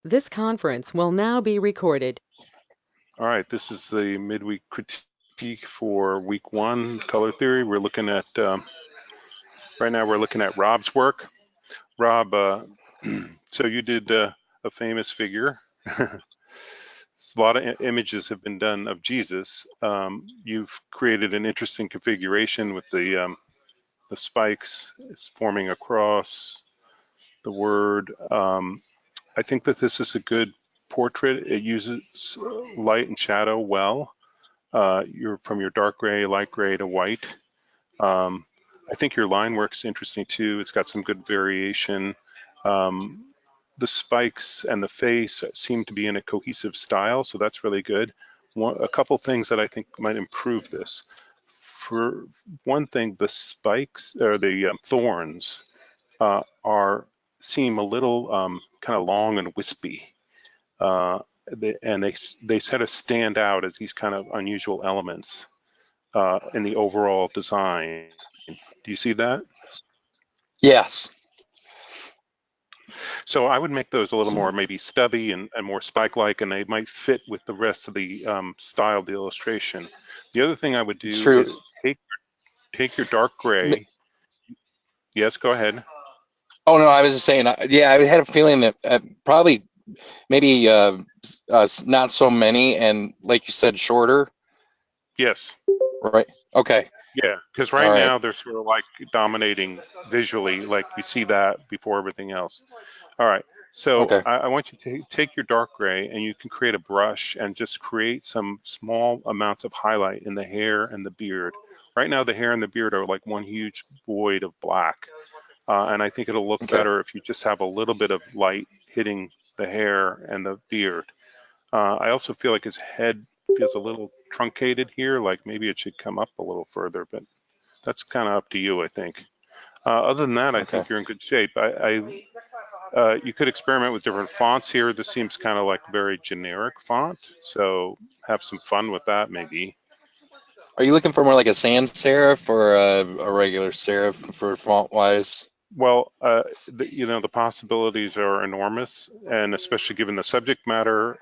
This conference will now be recorded. All right, this is the midweek critique for week one, color theory. We're looking at, right now we're looking at Rob's work. Rob, so you did a famous figure. A lot of images have been done of Jesus. You've created an interesting configuration with the spikes forming a cross, the word. I think that this is a good portrait. It uses light and shadow well. You're from your dark gray, light gray to white. Um, I think your line work's interesting too. It's got some good variation. Um, the spikes and the face seem to be in a cohesive style, so that's really good. A couple things that I think might improve this. For one thing, the spikes or the thorns are seem a little kind of long and wispy. Uh, and they sort of stand out as these kind of unusual elements in the overall design. Do you see that? Yes. So I would make those a little more maybe stubby and more spike-like, and they might fit with the rest of the style of the illustration. The other thing I would do True. is take your dark gray. Yes, go ahead. Oh no, I was just saying. Yeah, I had a feeling that probably maybe not so many, and like you said, shorter. Yes. Right. Okay. Yeah, because All right right. now they're sort of like dominating visually, like you see that before everything else. All right, so Okay. I want you to take your dark gray and you can create a brush and just create some small amounts of highlight in the hair and the beard. Right now the hair and the beard are like one huge void of black. And I think it'll look Okay. better if you just have a little bit of light hitting the hair and the beard. I also feel like his head feels a little truncated here, like maybe it should come up a little further, but that's kind of up to you, I think. Other than that, I Okay. think you're in good shape. You could experiment with different fonts here. This seems kind of like very generic font, so have some fun with that maybe. Are you looking for more like a sans serif or a regular serif for font wise? Well, the possibilities are enormous, and especially given the subject matter,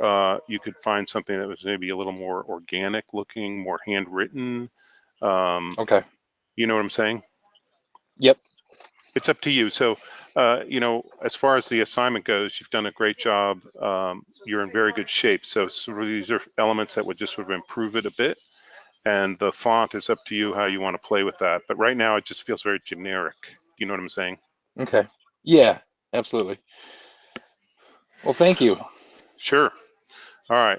you could find something that was maybe a little more organic looking, more handwritten. Um, Okay. you know what I'm saying? Yep. It's up to you. So, as far as the assignment goes, you've done a great job. You're in very good shape. So, sort of these are elements that would just sort of improve it a bit. And the font is up to you how you want to play with that. But right now, it just feels very generic. You know what I'm saying? Okay. Yeah. Absolutely. Well, thank you. Sure. All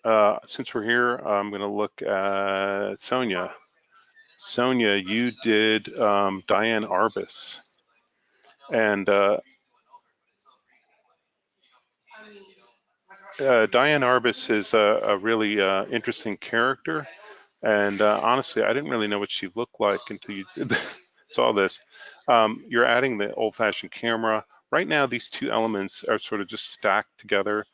right. Since we're here, I'm going to look at Sonia. Sonia, you did Diane Arbus. And Diane Arbus is a really interesting character. And honestly, I didn't really know what she looked like until you saw this. You're adding the old-fashioned camera. Right now, these two elements are sort of just stacked together.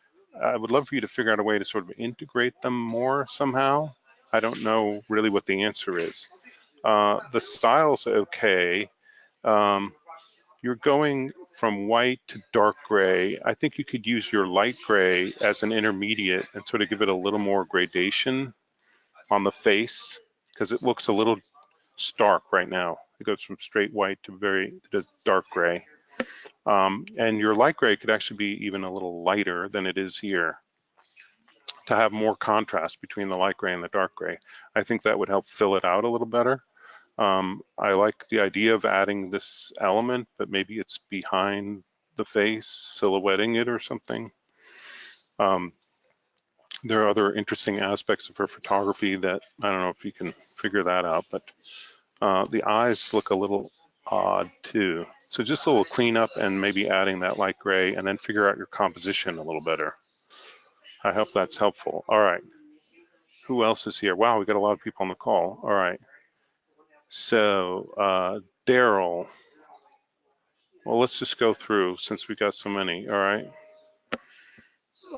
I would love for you to figure out a way to sort of integrate them more somehow. I don't know really what the answer is. The style's okay. Um, you're going from white to dark gray. I think you could use your light gray as an intermediate and sort of give it a little more gradation on the face because it looks a little stark right now. It goes from straight white to dark gray. And your light gray could actually be even a little lighter than it is here to have more contrast between the light gray and the dark gray. I think that would help fill it out a little better. I like the idea of adding this element, but maybe it's behind the face, silhouetting it or something. Um, there are other interesting aspects of her photography that I don't know if you can figure that out, but the eyes look a little odd too. So just a little cleanup and maybe adding that light gray and then figure out your composition a little better. I hope that's helpful. All right. Who else is here? Wow, we got a lot of people on the call. All right. So Daryl, well, let's just go through since we got so many. All right.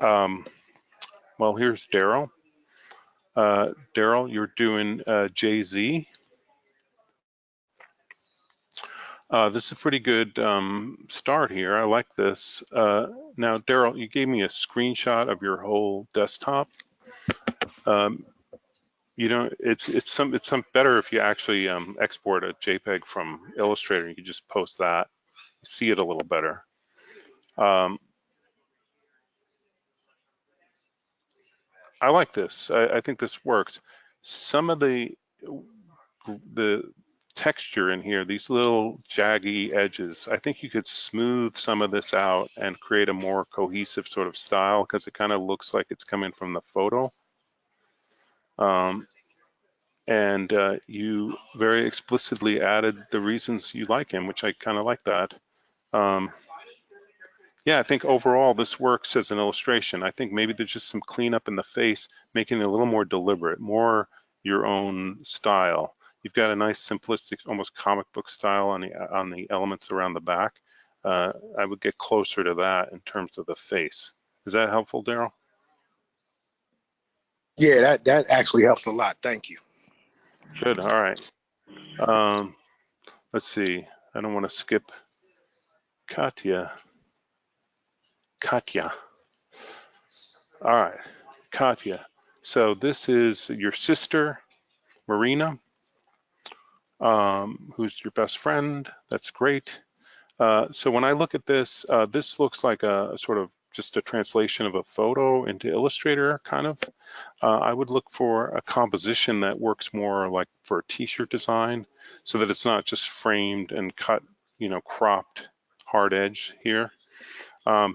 Um, well, here's Daryl. Daryl, you're doing Jay-Z. This is a pretty good start here. I like this. Now, Daryl, you gave me a screenshot of your whole desktop. Um, you know, it's some better if you actually export a JPEG from Illustrator. You can just post that. You see it a little better. Um, I like this. I think this works. Some of the texture in here, these little jaggy edges, I think you could smooth some of this out and create a more cohesive sort of style because it kind of looks like it's coming from the photo. Um, and you very explicitly added the reasons you like him, which I kind of like that. Um, yeah, I think overall this works as an illustration. I think maybe there's just some cleanup in the face, making it a little more deliberate, more your own style. You've got a nice simplistic, almost comic book style on the elements around the back. I would get closer to that in terms of the face. Is that helpful, Daryl? Yeah, that actually helps a lot. Thank you. Good. All right. Um, let's see. I don't want to skip Katya. Katya. All right, Katya. So this is your sister, Marina, who's your best friend. That's great. So when I look at this, this looks like a sort of just a translation of a photo into Illustrator, kind of. I would look for a composition that works more like for a t-shirt design so that it's not just framed and cut, cropped hard edge here.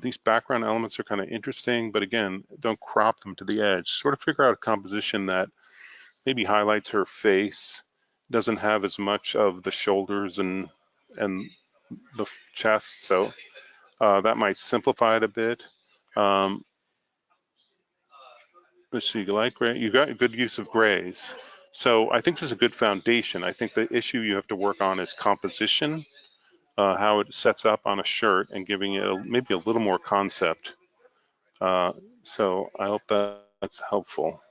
These background elements are kind of interesting, but again, don't crop them to the edge. Sort of figure out a composition that maybe highlights her face, doesn't have as much of the shoulders and the chest, so that might simplify it a bit. Um, let's see, light gray, you got good use of grays. So I think this is a good foundation. I think the issue you have to work on is composition, how it sets up on a shirt and giving it maybe a little more concept. Uh, so I hope that's helpful.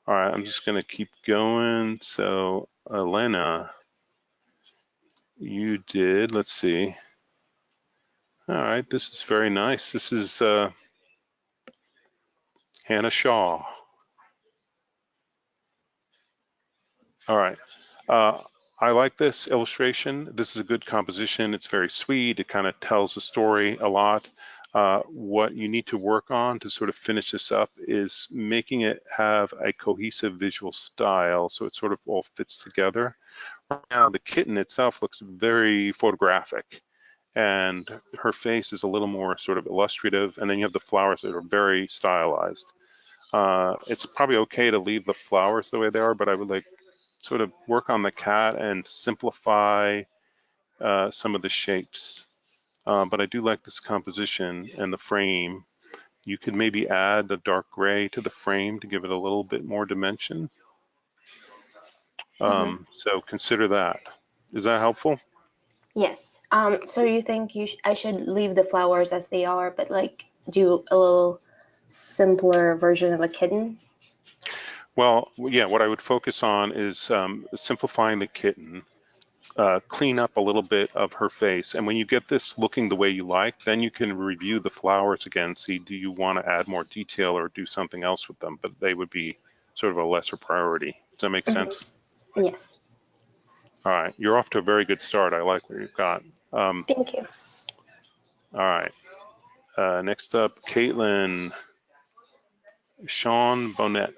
All right, I'm just gonna keep going. So Elena, you did, let's see. All right, this is very nice. This is Hannah Shaw. All right. I like this illustration. This is a good composition. It's very sweet. It kind of tells the story a lot. What you need to work on to sort of finish this up is making it have a cohesive visual style so it sort of all fits together. Right now, the kitten itself looks very photographic, and her face is a little more sort of illustrative, and then you have the flowers that are very stylized. It's probably okay to leave the flowers the way they are, but I would like sort of work on the cat and simplify some of the shapes. But I do like this composition and the frame. You could maybe add a dark gray to the frame to give it a little bit more dimension. Mm-hmm. So consider that. Is that helpful? Yes. So you think I should leave the flowers as they are, but like do a little simpler version of a kitten? Well, yeah, what I would focus on is simplifying the kitten, clean up a little bit of her face. And when you get this looking the way you like, then you can review the flowers again, see do you want to add more detail or do something else with them, but they would be sort of a lesser priority. Does that make sense? Mm-hmm. Yes. All right, you're off to a very good start. I like what you've got. Thank you. All right, next up, Caitlin, Sean Bonnet.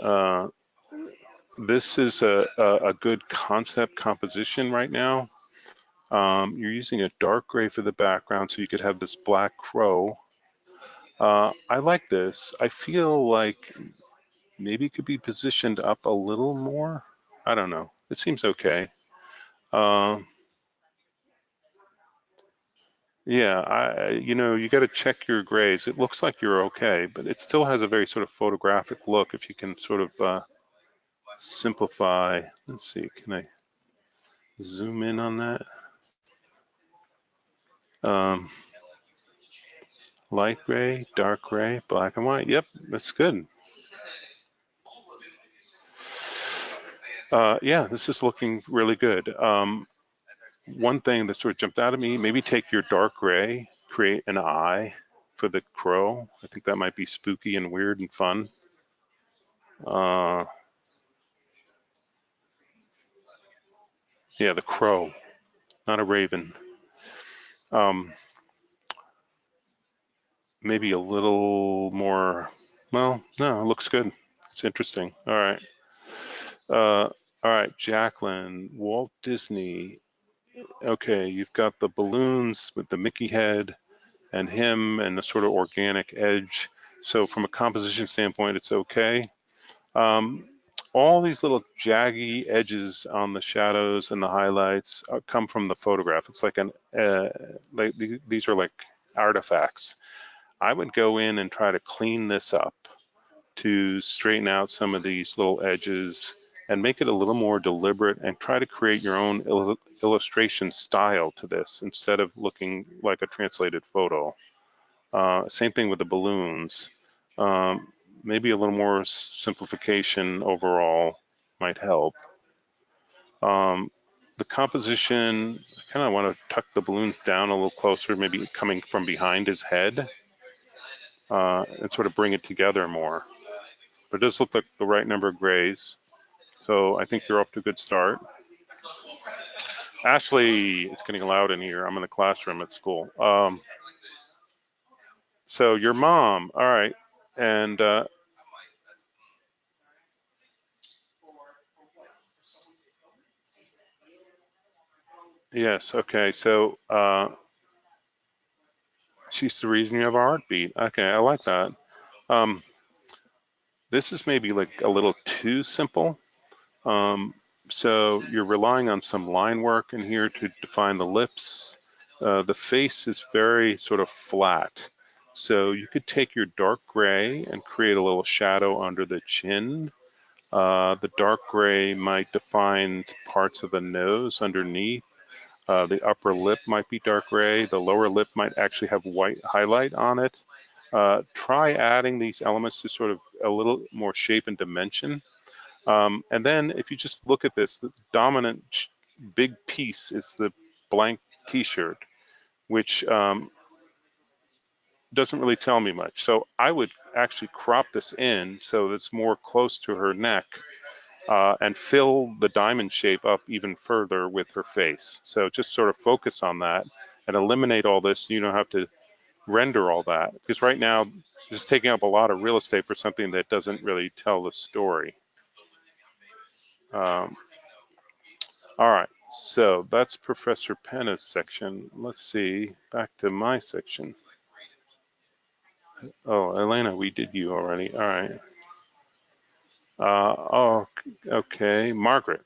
Uh, this is a good concept composition right now. You're using a dark gray for the background so you could have this black crow. I like this. I feel like maybe it could be positioned up a little more. I don't know. It seems okay. Um, yeah, you got to check your grays. It looks like you're okay, but it still has a very sort of photographic look if you can sort of simplify. Let's see, can I zoom in on that? Um, light gray, dark gray, black and white. Yep, that's good. Yeah, this is looking really good. one thing that sort of jumped out at me, maybe take your dark gray, create an eye for the crow. I think that might be spooky and weird and fun. Yeah, the crow, not a raven. Maybe a little more, well, no, it looks good. It's interesting. All right. All right, Jacqueline, Walt Disney. Okay, you've got the balloons with the Mickey head and him and the sort of organic edge. So from a composition standpoint, it's okay. Um, all these little jaggy edges on the shadows and the highlights come from the photograph. It's like like these are like artifacts. I would go in and try to clean this up to straighten out some of these little edges and make it a little more deliberate and try to create your own illustration style to this instead of looking like a translated photo. Same thing with the balloons. Um, Maybe a little more simplification overall might help. The composition, I kind of want to tuck the balloons down a little closer, maybe coming from behind his head, and sort of bring it together more. But it does look like the right number of grays. So I think you're off to a good start. Ashley, it's getting loud in here. I'm in the classroom at school. So your mom, all right. And yes, okay. So she's the reason you have a heartbeat. Okay, I like that. Um, this is maybe like a little too simple. Um, so you're relying on some line work in here to define the lips. The face is very sort of flat. So you could take your dark gray and create a little shadow under the chin. The dark gray might define parts of the nose underneath. The upper lip might be dark gray. The lower lip might actually have white highlight on it. Try adding these elements to sort of a little more shape and dimension. And then if you just look at this, the dominant big piece is the blank t-shirt, which doesn't really tell me much. So I would actually crop this in so it's more close to her neck and fill the diamond shape up even further with her face. So just sort of focus on that and eliminate all this. You don't have to render all that because right now it's taking up a lot of real estate for something that doesn't really tell the story. Um, all right, so that's Professor Penna's section. Let's see, back to my section. Oh, Elena, we did you already. All right. Oh, okay, Margaret.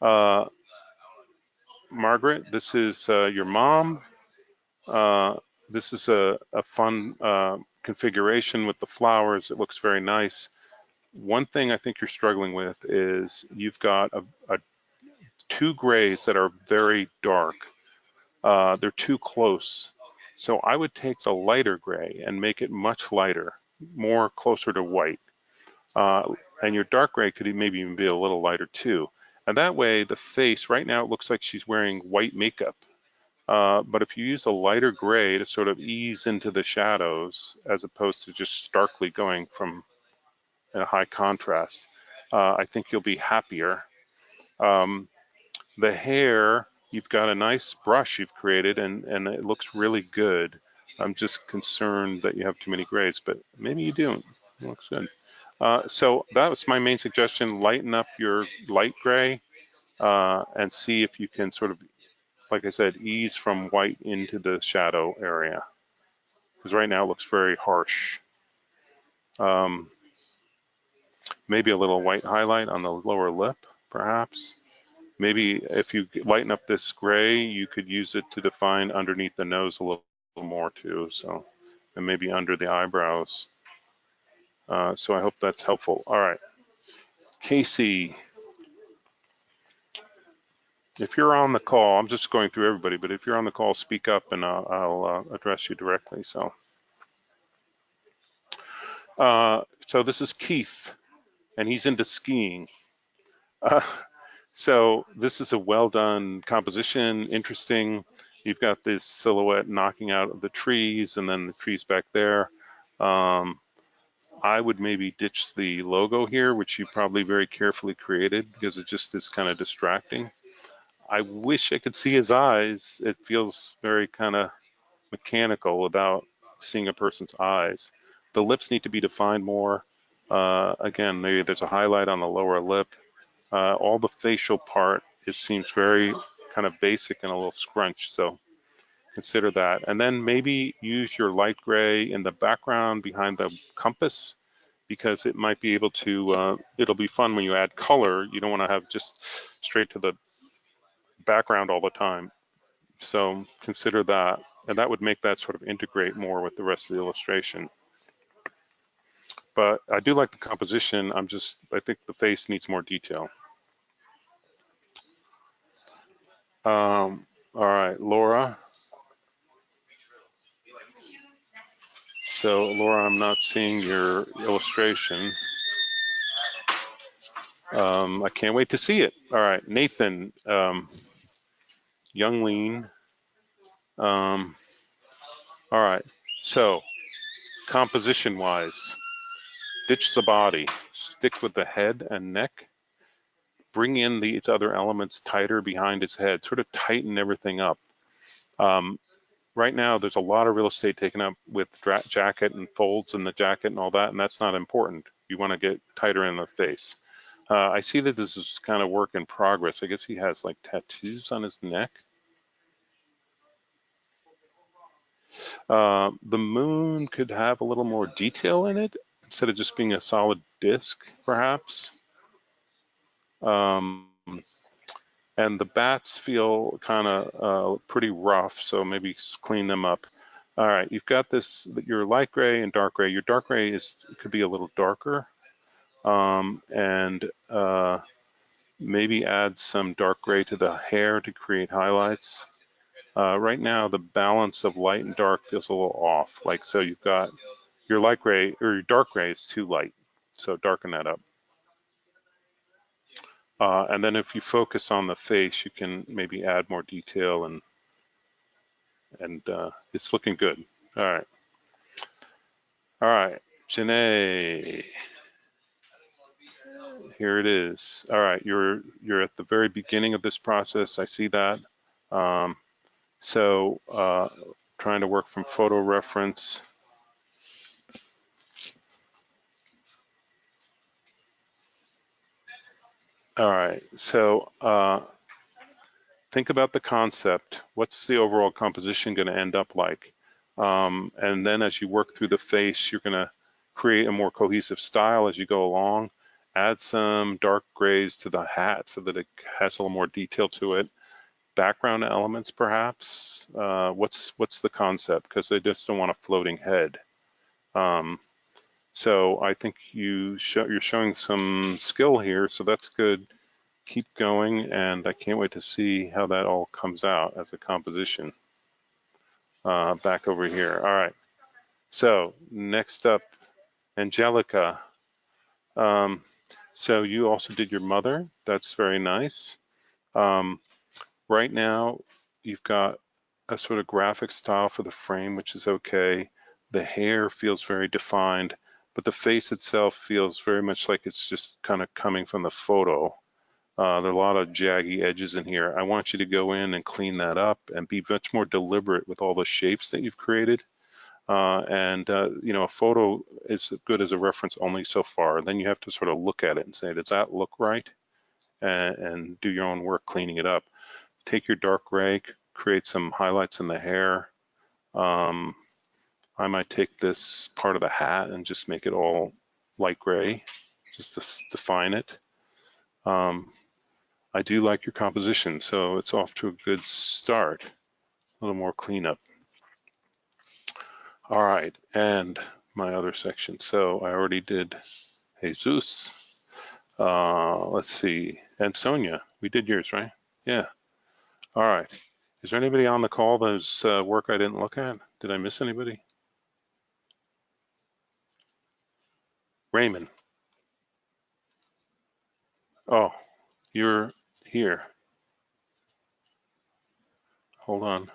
Uh, Margaret, this is your mom. This is a fun configuration with the flowers. It looks very nice. One thing I think you're struggling with is you've got two grays that are very dark. They're too close. So I would take the lighter gray and make it much lighter, more closer to white. And your dark gray could maybe even be a little lighter too. And that way the face, right now it looks like she's wearing white makeup. But if you use a lighter gray to sort of ease into the shadows, as opposed to just starkly going from a high contrast, I think you'll be happier. Um, the hair, you've got a nice brush you've created and it looks really good. I'm just concerned that you have too many grays, but maybe you don't. It looks good. So that was my main suggestion. Lighten up your light gray and see if you can sort of, like I said, ease from white into the shadow area. Because right now it looks very harsh. Um, maybe a little white highlight on the lower lip, perhaps. Maybe if you lighten up this gray, you could use it to define underneath the nose a little more too. So, and maybe under the eyebrows. So I hope that's helpful. All right, Casey, if you're on the call, I'm just going through everybody, but if you're on the call, speak up and I'll address you directly. So this is Keith, and he's into skiing. Uh, So this is a well done composition, interesting. You've got this silhouette knocking out of the trees and then the trees back there. Um, I would maybe ditch the logo here, which you probably very carefully created because it just is kind of distracting. I wish I could see his eyes. It feels very kind of mechanical without seeing a person's eyes. The lips need to be defined more. Again, maybe there's a highlight on the lower lip. All the facial part, it seems very kind of basic and a little scrunched. So consider that. And then maybe use your light gray in the background behind the compass because it might be able to, it'll be fun when you add color. You don't want to have just straight to the background all the time. So consider that. And that would make that sort of integrate more with the rest of the illustration. But I do like the composition. I think the face needs more detail. All right, Laura. So Laura, I'm not seeing your illustration. I can't wait to see it. All right, Nathan, young lean. All right, so composition wise, ditch the body, stick with the head and neck, bring in its other elements tighter behind its head, sort of tighten everything up. Right now, there's a lot of real estate taken up with jacket and folds in the jacket and all that, and that's not important. You want to get tighter in the face. I see that this is kind of work in progress. I guess he has like tattoos on his neck. The moon could have a little more detail in it instead of just being a solid disc, perhaps. Um, and the bats feel kind of pretty rough, so maybe clean them up. All right, you've got your light gray and dark gray. Your dark gray could be a little darker, and maybe add some dark gray to the hair to create highlights. Right now, the balance of light and dark feels a little off. Like, so you've got your light gray or your dark gray is too light. So darken that up. And then if you focus on the face, you can maybe add more detail and it's looking good. All right. All right. Janae, here it is. All right. You're at the very beginning of this process. I see that. So trying to work from photo reference. All right, so think about the concept. What's the overall composition going to end up like? And then as you work through the face, you're going to create a more cohesive style as you go along. Add some dark grays to the hat so that it has a little more detail to it. Background elements, perhaps. What's the concept? Because I just don't want a floating head. So I think you're showing some skill here, so that's good. Keep going, and I can't wait to see how that all comes out as a composition. Back over here. All right. So next up, Angelica. So you also did your mother. That's very nice. Right now, you've got a sort of graphic style for the frame, which is okay. The hair feels very defined, but the face itself feels very much like it's just kind of coming from the photo. There are a lot of jaggy edges in here. I want you to go in and clean that up and be much more deliberate with all the shapes that you've created. You know, a photo is good as a reference only so far. Then you have to sort of look at it and say, does that look right? And do your own work cleaning it up. Take your dark gray, create some highlights in the hair. I might take this part of the hat and just make it all light gray, just to define it. I do like your composition, so it's off to a good start. A little more cleanup. All right, and my other section. So I already did Jesus. Let's see, and Sonia. We did yours, right? Yeah. All right. Is there anybody on the call that's work I didn't look at? Did I miss anybody? Raymond. Oh, you're here. Hold on.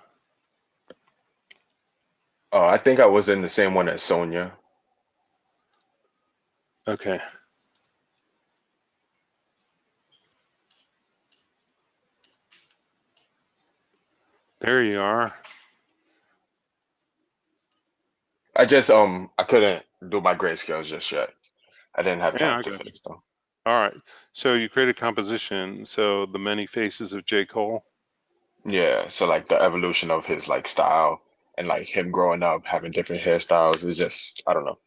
Oh, I think I was in the same one as Sonia. Okay. There you are. I couldn't do my grayscales just yet. I didn't have Yeah, time I to got you. finish them. All right. So you created composition. So the many faces of J. Cole. Yeah, so like the evolution of his like style and like him growing up having different hairstyles is just I don't know.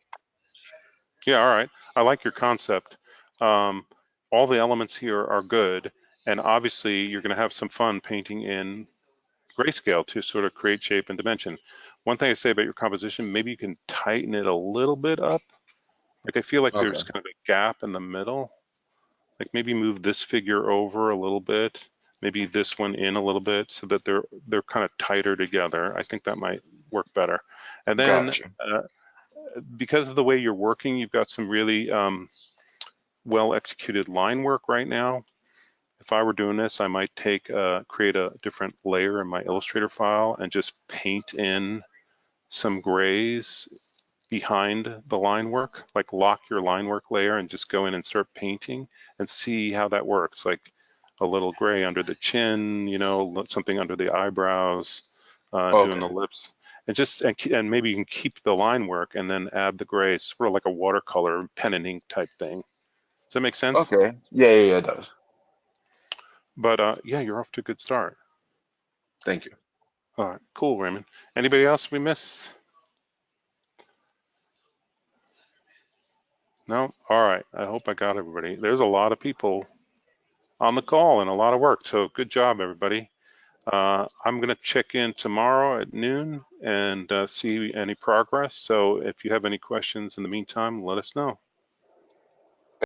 Yeah, all right. I like your concept. Um, all the elements here are good. And obviously, you're going to have some fun painting in grayscale to sort of create shape and dimension. One thing I say about your composition, maybe you can tighten it a little bit up. Like I feel like Okay. there's kind of a gap in the middle. Like maybe move this figure over a little bit, maybe this one in a little bit so that they're kind of tighter together. I think that might work better. And then Got you. because of the way you're working, you've got some really well executed line work right now. If I were doing this, I might create a different layer in my Illustrator file and just paint in some grays behind the line work, like lock your line work layer and just go in and start painting and see how that works. Like a little gray under the chin, you know, something under the eyebrows, doing the Okay. lips, and maybe you can keep the line work and then add the gray, sort of like a watercolor pen and ink type thing. Does that make sense? Okay. Yeah, it does. But yeah, you're off to a good start. Thank you. All right, cool, Raymond. Anybody else we missed? No? All right. I hope I got everybody. There's a lot of people on the call and a lot of work. So good job, everybody. I'm going to check in tomorrow at noon and see any progress. So if you have any questions in the meantime, let us know.